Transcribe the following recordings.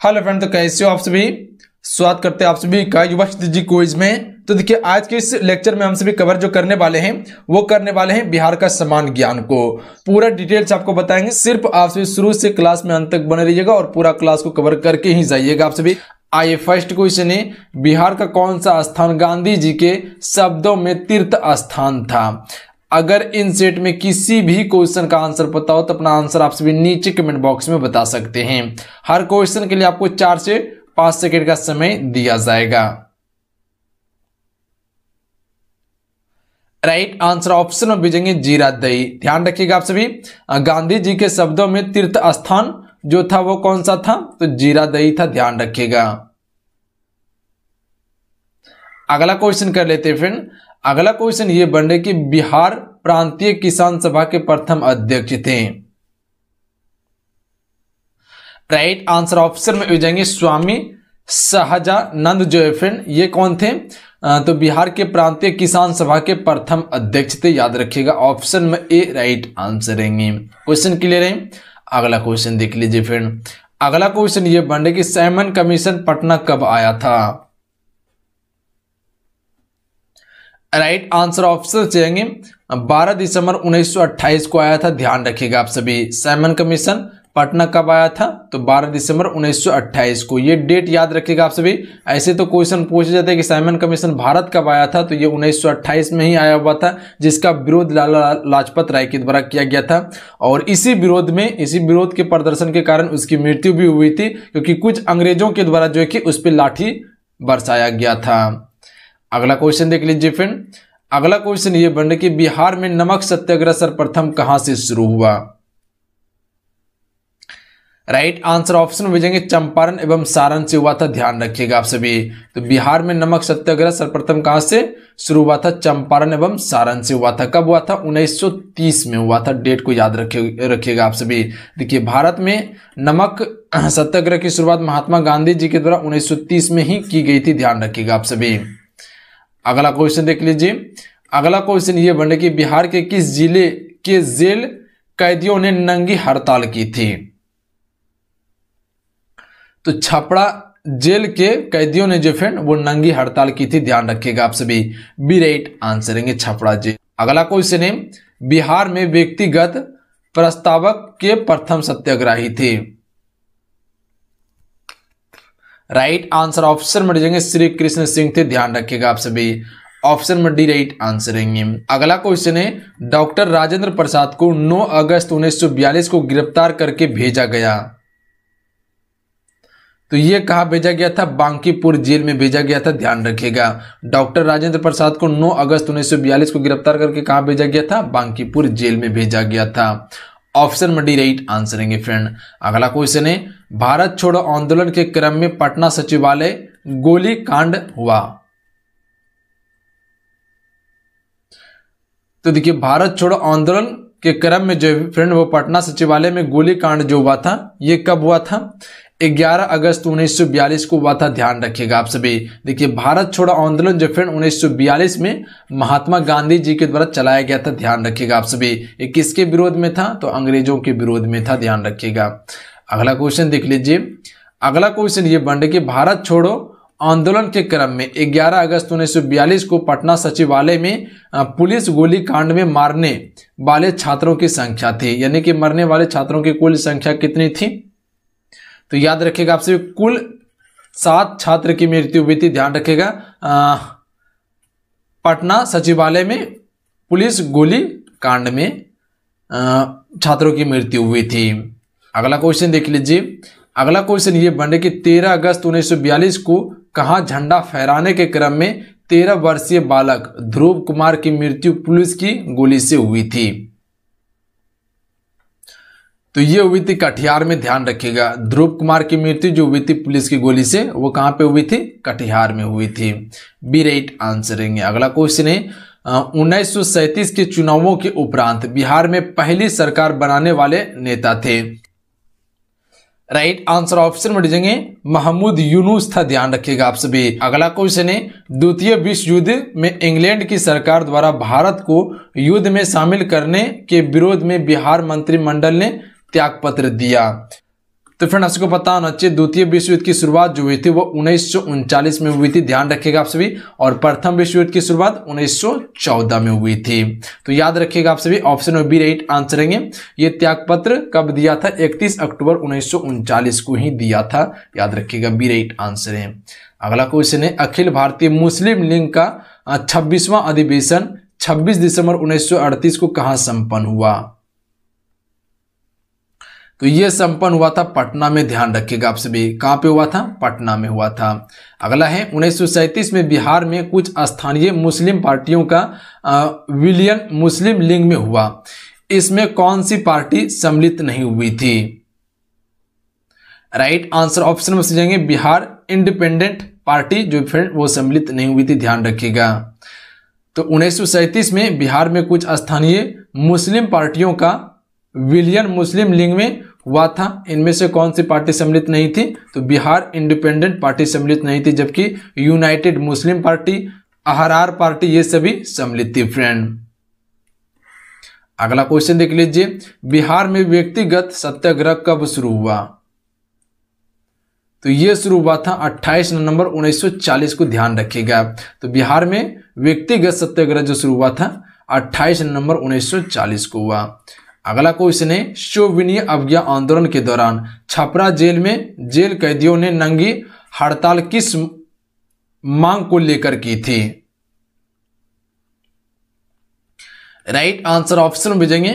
Hello friend, तो कैसे हो आप सभी। स्वागत करते हैं आप सभी का युवा जी क्विज में। तो देखिए, आज के इस लेक्चर में हम सभी कवर जो करने वाले हैं वो करने वाले हैं बिहार का समान ज्ञान को। पूरा डिटेल्स आपको बताएंगे। सिर्फ आप सभी शुरू से क्लास में अंत तक बने रहिएगा और पूरा क्लास को कवर करके ही जाइएगा आप सभी। आइए, फर्स्ट क्वेश्चन है, बिहार का कौन सा स्थान गांधी जी के शब्दों में तीर्थ स्थान था। अगर इन सेट में किसी भी क्वेश्चन का आंसर पता हो तो अपना आंसर आप सभी नीचे कमेंट बॉक्स में बता सकते हैं। हर क्वेश्चन के लिए आपको 4 से 5 सेकंड का समय दिया जाएगा। राइट आंसर ऑप्शन में भेजेंगे जीरा दही। ध्यान रखिएगा आप सभी, गांधी जी के शब्दों में तीर्थ स्थान जो था वो कौन सा था, तो जीरा दही था। ध्यान रखिएगा। अगला क्वेश्चन कर लेते हैं फ्रेंड। अगला क्वेश्चन ये बन रहे कि बिहार प्रांतीय किसान सभा के प्रथम अध्यक्ष थे। राइट आंसर ऑप्शन में हो जाएंगे स्वामी सहजानंद जो है फ्रेंड, ये कौन थे, तो बिहार के प्रांतीय किसान सभा के प्रथम अध्यक्ष थे। याद रखिएगा, ऑप्शन में ए राइट आंसर रहेंगे। क्वेश्चन क्लियर है। अगला क्वेश्चन देख लीजिए फ्रेंड। अगला क्वेश्चन ये बन रहे कि सैमन कमीशन पटना कब आया था। राइट आंसर ऑप्शन चाहिए 12 दिसंबर 1928 को आया था। ध्यान रखिएगा आप सभी, सैमन कमीशन पटना कब आया था, तो 12 दिसंबर 1928 को। ये डेट याद रखिएगा आप सभी। ऐसे तो क्वेश्चन पूछे जाते हैं कि सैमन कमीशन भारत कब आया था, तो ये 1928 में ही आया हुआ था, जिसका विरोध लाला लाजपत राय के द्वारा किया गया था। और इसी विरोध के प्रदर्शन के कारण उसकी मृत्यु भी हुई थी, क्योंकि कुछ अंग्रेजों के द्वारा जो है कि उस पर लाठी बरसाया गया था। अगला क्वेश्चन देख लीजिए फ्रेंड। अगला क्वेश्चन ये बन रहा कि बिहार में नमक सत्याग्रह सर्वप्रथम कहां से शुरू हुआ। राइट आंसर ऑप्शन में भेजेंगे चंपारण एवं सारण से हुआ था। ध्यान रखिएगा आप सभी। तो बिहार में नमक सत्याग्रह सर्वप्रथम कहां से शुरू हुआ था, चंपारण एवं सारण से हुआ था। कब हुआ था, 1930 में हुआ था। डेट को याद रखिएगा आप सभी। देखिए, भारत में नमक सत्याग्रह की शुरुआत महात्मा गांधी जी के द्वारा 1930 में ही की गई थी। ध्यान रखिएगा आप सभी। अगला क्वेश्चन देख लीजिए। अगला क्वेश्चन ये बन रहा कि बिहार के किस जिले के जेल कैदियों ने नंगी हड़ताल की थी। तो छपरा जेल के कैदियों ने जो फ्रेंड वो नंगी हड़ताल की थी। ध्यान रखिएगा आप सभी। बी राइट आंसर है छपरा जेल। अगला क्वेश्चन है, बिहार में व्यक्तिगत प्रस्तावक के प्रथम सत्याग्रही थे। राइट आंसर ऑप्शन में जाएंगे श्री कृष्ण सिंह थे। ध्यान रखिएगा आप सभी। ऑप्शन में डी राइट आंसर रहेंगे। अगला क्वेश्चन है, डॉक्टर राजेंद्र प्रसाद को 9 अगस्त 1942 को गिरफ्तार करके भेजा गया। तो ये कहां भेजा गया था, बांकीपुर जेल में भेजा गया था। ध्यान रखिएगा, डॉक्टर राजेंद्र प्रसाद को 9 अगस्त 1942 को गिरफ्तार करके कहां भेजा गया था, बांकीपुर जेल में भेजा गया था। ऑप्शन में डी राइट आंसर रहेंगे फ्रेंड। अगला क्वेश्चन है, भारत छोड़ो आंदोलन के क्रम में पटना सचिवालय गोली कांड हुआ। तो देखिए, भारत छोड़ो आंदोलन के क्रम में जो फ्रेंड वो पटना सचिवालय में गोली कांड जो हुआ था, ये कब हुआ था, 11 अगस्त 1942 को हुआ था। ध्यान रखिएगा आप सभी। देखिए, भारत छोड़ो आंदोलन जो फ्रेंड 1942 में महात्मा गांधी जी के द्वारा चलाया गया था। ध्यान रखिएगा आप सभी। ये किसके विरोध में था, तो अंग्रेजों के विरोध में था। ध्यान रखिएगा। अगला क्वेश्चन देख लीजिए। अगला क्वेश्चन ये बन रहा कि भारत छोड़ो आंदोलन के क्रम में 11 अगस्त 1942 को पटना सचिवालय में पुलिस गोली कांड में मारने वाले छात्रों की संख्या थी, यानी कि मरने वाले छात्रों की कुल संख्या कितनी थी, तो याद रखिएगा आपसे कुल 7 छात्र की मृत्यु हुई थी। ध्यान रखिएगा, पटना सचिवालय में पुलिस गोली कांड में छात्रों की मृत्यु हुई थी। अगला क्वेश्चन देख लीजिए। अगला क्वेश्चन ये बन रहा कि 13 अगस्त 1942 को कहां झंडा फहराने के क्रम में 13 वर्षीय बालक ध्रुव कुमार की मृत्यु पुलिस की गोली से हुई थी। तो ये हुई थी कटिहार में। ध्यान रखिएगा, ध्रुव कुमार की मृत्यु जो हुई थी पुलिस की गोली से, वो कहां पे हुई थी, कटिहार में हुई थी। बी राइट आंसर रहेंगे। अगला क्वेश्चन है, 1937 के चुनावों के उपरांत बिहार में पहली सरकार बनाने वाले नेता थे। राइट आंसर ऑप्शन में दीजिएंगे महमूद यूनुस था। ध्यान रखिएगा आप सभी। अगला क्वेश्चन है, द्वितीय विश्व युद्ध में इंग्लैंड की सरकार द्वारा भारत को युद्ध में शामिल करने के विरोध में बिहार मंत्रिमंडल ने त्यागपत्र दिया। तो फ्रेंड आपको पता होना चाहिए द्वितीय विश्व युद्ध की शुरुआत जो हुई थी वो 1939 में हुई थी, ध्यान रखिएगा आप सभी। और प्रथम विश्व युद्ध की शुरुआत 1914 में हुई थी। तो याद रखिएगा आप सभी, ऑप्शन में बी राइट आंसर है। ये त्यागपत्र कब दिया था? 31 अक्टूबर 1939 को ही दिया था, याद रखिएगा, बी राइट आंसर है। अगला क्वेश्चन है, अखिल भारतीय मुस्लिम लीग का 26वां अधिवेशन 26 दिसंबर 1938 को कहां संपन्न हुआ? तो यह संपन्न हुआ था पटना में, ध्यान रखिएगा आप सभी। कहां पे हुआ था? पटना में हुआ था। अगला है, 1937 में बिहार में कुछ स्थानीय मुस्लिम पार्टियों का विलयन मुस्लिम लीग में हुआ। इसमें कौन सी पार्टी सम्मिलित नहीं हुई थी? राइट आंसर ऑप्शन में जाएंगे बिहार इंडिपेंडेंट पार्टी जो फ्रेंड वो सम्मिलित नहीं हुई थी, ध्यान रखिएगा। तो 1937 में बिहार में कुछ स्थानीय मुस्लिम पार्टियों का विलयन मुस्लिम लीग में हुआ था। इनमें से कौन सी पार्टी सम्मिलित नहीं थी? तो बिहार इंडिपेंडेंट पार्टी सम्मिलित नहीं थी, जबकि United Muslim party, Ahrar party, ये सभी सम्मिलित थी फ्रेंड। अगला क्वेश्चन देख लीजिए, बिहार में व्यक्तिगत सत्याग्रह कब शुरू हुआ? तो यह शुरू हुआ था 28 नवंबर 1940 को, ध्यान रखिएगा। तो बिहार में व्यक्तिगत सत्याग्रह जो शुरू हुआ था 28 नवंबर 1940 को हुआ। अगला क्वेश्चन है, शोभनीय अवज्ञा आंदोलन के दौरान छपरा जेल में जेल कैदियों ने नंगी हड़ताल किस मांग को लेकर की थी? राइट आंसर ऑप्शन में भेजेंगे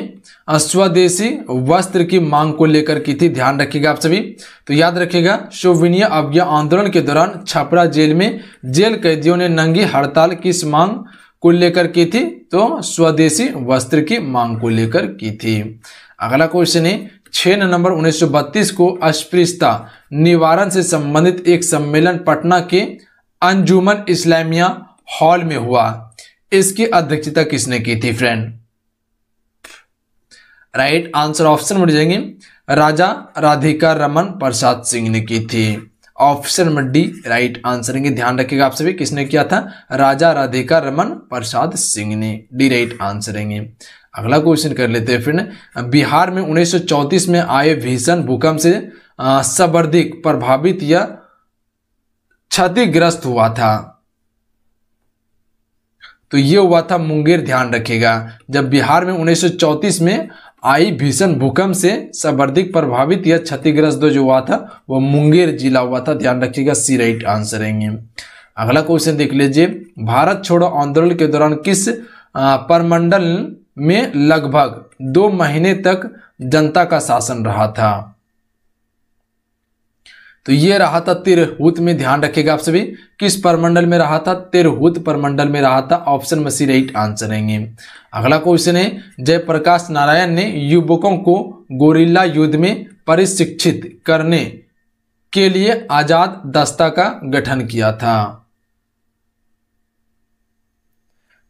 स्वदेशी वस्त्र की मांग को लेकर की थी, ध्यान रखिएगा आप सभी। तो याद रखिएगा, शोभनीय अवज्ञा आंदोलन के दौरान छपरा जेल में जेल कैदियों ने नंगी हड़ताल किस मांग को लेकर की थी? तो स्वदेशी वस्त्र की मांग को लेकर की थी। अगला क्वेश्चन है, 6 नवंबर 1932 को अस्पृश्यता निवारण से संबंधित एक सम्मेलन पटना के अंजुमन इस्लामिया हॉल में हुआ। इसकी अध्यक्षता किसने की थी फ्रेंड? राइट आंसर ऑप्शन में जाएंगे राजा राधिका रमन प्रसाद सिंह ने की थी। Option number D right answer है, ध्यान रखिएगा आप सभी, किसने किया था? राजा राधिका रमन प्रसाद सिंह ने, डी राइट आंसर है। अगला क्वेश्चन कर लेते हैं फ्रेंड, बिहार में 1934 में आए भीषण भूकंप से सर्वाधिक प्रभावित या क्षतिग्रस्त हुआ था? तो ये हुआ था मुंगेर, ध्यान रखिएगा। जब बिहार में 1934 में आई भीषण भूकंप से सर्वाधिक प्रभावित या क्षतिग्रस्त जो हुआ था वो मुंगेर जिला हुआ था, ध्यान रखिएगा, सी राइट आंसर है। अगला क्वेश्चन देख लीजिए, भारत छोड़ो आंदोलन के दौरान किस परमंडल में लगभग 2 महीने तक जनता का शासन रहा था? तो ये रहा था तिरहुत में, ध्यान रखिएगा आप सभी। किस परमंडल में रहा था? तिरहुत परमंडल में रहा था, ऑप्शन में सी राइट आंसर है। अगला क्वेश्चन है, जयप्रकाश नारायण ने युवकों को गोरिल्ला युद्ध में प्रशिक्षित करने के लिए आजाद दस्ता का गठन किया था।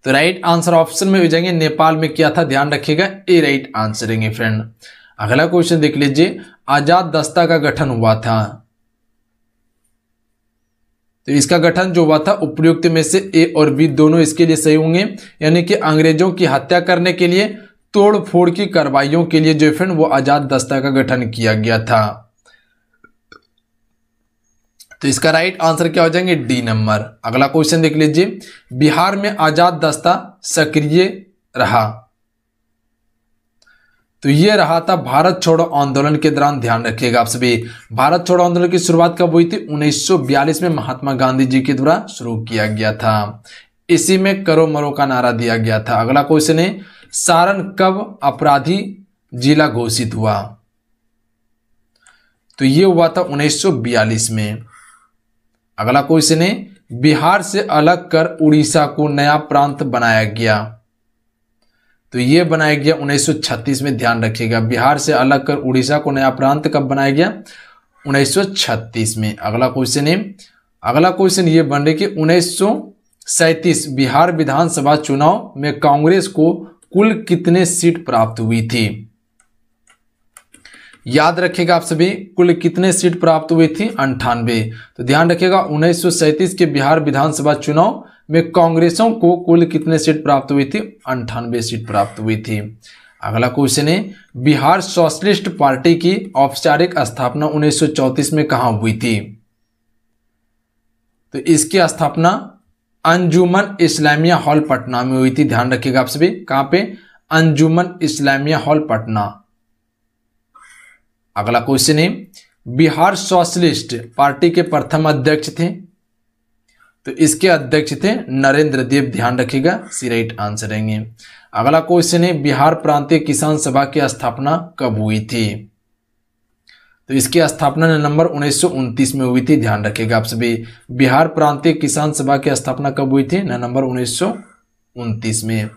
तो राइट आंसर ऑप्शन में हो जाएंगे नेपाल में किया था, ध्यान रखिएगा, ए राइट आंसर है फ्रेंड। अगला क्वेश्चन देख लीजिए, आजाद दस्ता का गठन हुआ था, तो इसका गठन जो हुआ था उपयुक्त में से ए और बी दोनों इसके लिए सही होंगे, यानी कि अंग्रेजों की हत्या करने के लिए, तोड़ फोड़ की कार्रवाइयों के लिए जो फ्रेंड वो आजाद दस्ता का गठन किया गया था। तो इसका राइट आंसर क्या हो जाएंगे? D number. अगला क्वेश्चन देख लीजिए, बिहार में आजाद दस्ता सक्रिय रहा, तो ये रहा था भारत छोड़ो आंदोलन के दौरान, ध्यान रखिएगा आप सभी। भारत छोड़ो आंदोलन की शुरुआत कब हुई थी? 1942 में महात्मा गांधी जी के द्वारा शुरू किया गया था। इसी में करो मरो का नारा दिया गया था। अगला क्वेश्चन है, सारण कब अपराधी जिला घोषित हुआ? तो ये हुआ था 1942 में। अगला क्वेश्चन है, बिहार से अलग कर उड़ीसा को नया प्रांत बनाया गया, तो ये बनाया गया 1936 में, ध्यान रखिएगा। बिहार से अलग कर उड़ीसा को नया प्रांत कब बनाया गया? 1936 में। अगला क्वेश्चन है, अगला क्वेश्चन ये बन रही कि 1937 बिहार विधानसभा चुनाव में कांग्रेस को कुल कितने सीट प्राप्त हुई थी? याद रखिएगा आप सभी, कुल कितने सीट प्राप्त हुई थी? 98। तो ध्यान रखिएगा 1937 के बिहार विधानसभा चुनाव में कांग्रेसों को कुल कितने सीट प्राप्त हुई थी? 98 सीट प्राप्त हुई थी। अगला क्वेश्चन है बिहार सोशलिस्ट पार्टी की औपचारिक स्थापना 1934 में कहां हुई थी? तो इसकी स्थापना अंजुमन इस्लामिया हॉल पटना में हुई थी। ध्यान रखिएगा आप सभी, कहां पे? अंजुमन इस्लामिया हॉल पटना। अगला क्वेश्चन है बिहार सोशलिस्ट पार्टी के प्रथम अध्यक्ष थे? तो इसके अध्यक्ष थे नरेंद्र देव। ध्यान रखिएगा, सी राइट आंसर रहेंगे। अगला क्वेश्चन है बिहार प्रांतीय किसान सभा की स्थापना कब हुई थी? तो इसकी स्थापना नवंबर 1929 में हुई थी। ध्यान रखिएगा आप सभी, बिहार प्रांतीय किसान सभा की स्थापना कब हुई थी? नवंबर 1929 में।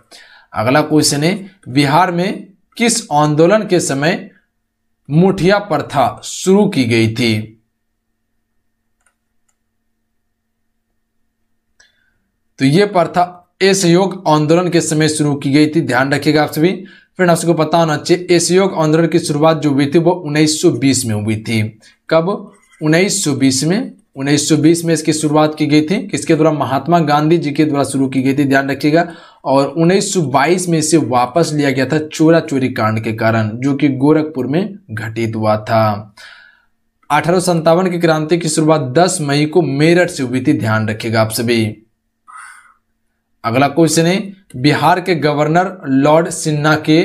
अगला क्वेश्चन है बिहार में किस आंदोलन के समय मुठिया प्रथा शुरू की गई थी? तो यह प्रथा असहयोग आंदोलन के समय शुरू की गई थी। ध्यान रखिएगा आप सभी। फ्रेंड आपको पता होना चाहिए असहयोग आंदोलन की शुरुआत जो हुई थी वो 1920 में हुई थी। कब? 1920 में। 1920 में इसकी शुरुआत की गई थी। किसके द्वारा? महात्मा गांधी जी के द्वारा शुरू की गई थी। ध्यान रखिएगा। और 1922 में इसे वापस लिया गया था चोरा चोरी कांड के कारण, जो कि गोरखपुर में घटित हुआ था। 1857 की क्रांति की शुरुआत 10 मई को मेरठ से हुई थी। ध्यान रखिएगा आप सभी। अगला क्वेश्चन है बिहार के गवर्नर लॉर्ड सिन्हा के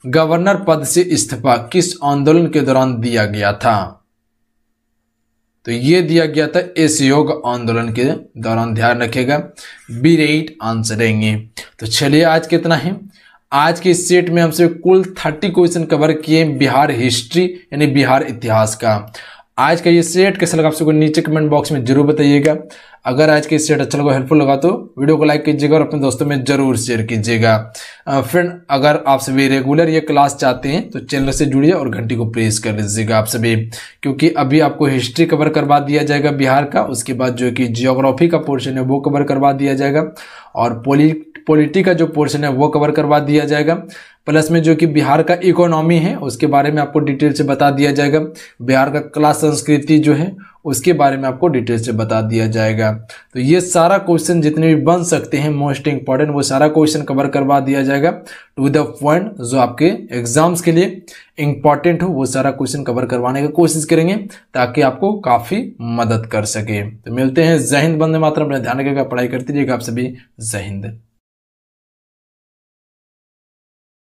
गवर्नर पद से इस्तीफा किस आंदोलन के दौरान दिया गया था? तो यह दिया गया था असहयोग आंदोलन के दौरान। ध्यान रखिएगा, बी राइट आंसर रहेंगे। तो चलिए आज कितना है? आज के इस सेट में हमसे कुल 30 क्वेश्चन कवर किए बिहार हिस्ट्री यानी बिहार इतिहास का। आज का ये सेट कैसा लगा आप सबको नीचे कमेंट बॉक्स में जरूर बताइएगा। अगर आज के सेट अच्छा लगा, हेल्पफुल लगा तो वीडियो को लाइक कीजिएगा और अपने दोस्तों में जरूर शेयर कीजिएगा। फ्रेंड अगर आप सभी रेगुलर ये क्लास चाहते हैं तो चैनल से जुड़िए और घंटी को प्रेस कर लीजिएगा आप सभी, क्योंकि अभी आपको हिस्ट्री कवर करवा दिया जाएगा बिहार का। उसके बाद जो कि जियोग्राफी का पोर्शन है वो कवर करवा दिया जाएगा और पॉलिटी का जो पोर्शन है वो कवर करवा दिया जाएगा। प्लस में जो कि बिहार का इकोनॉमी है उसके बारे में आपको डिटेल से बता दिया जाएगा। बिहार का कला संस्कृति जो है उसके बारे में आपको डिटेल से बता दिया जाएगा। तो ये सारा क्वेश्चन जितने भी बन सकते हैं मोस्ट इंपॉर्टेंट वो सारा क्वेश्चन कवर करवा दिया जाएगा टू द पॉइंट। जो आपके एग्जाम्स के लिए इंपॉर्टेंट हो वो सारा क्वेश्चन कवर करवाने की कोशिश करेंगे ताकि आपको काफी मदद कर सके। तो मिलते हैं। जय हिंद, वंदे मातरम। अपना ध्यान रखिएगा, पढ़ाई करते रहिएगा आप सभी। जय हिंद।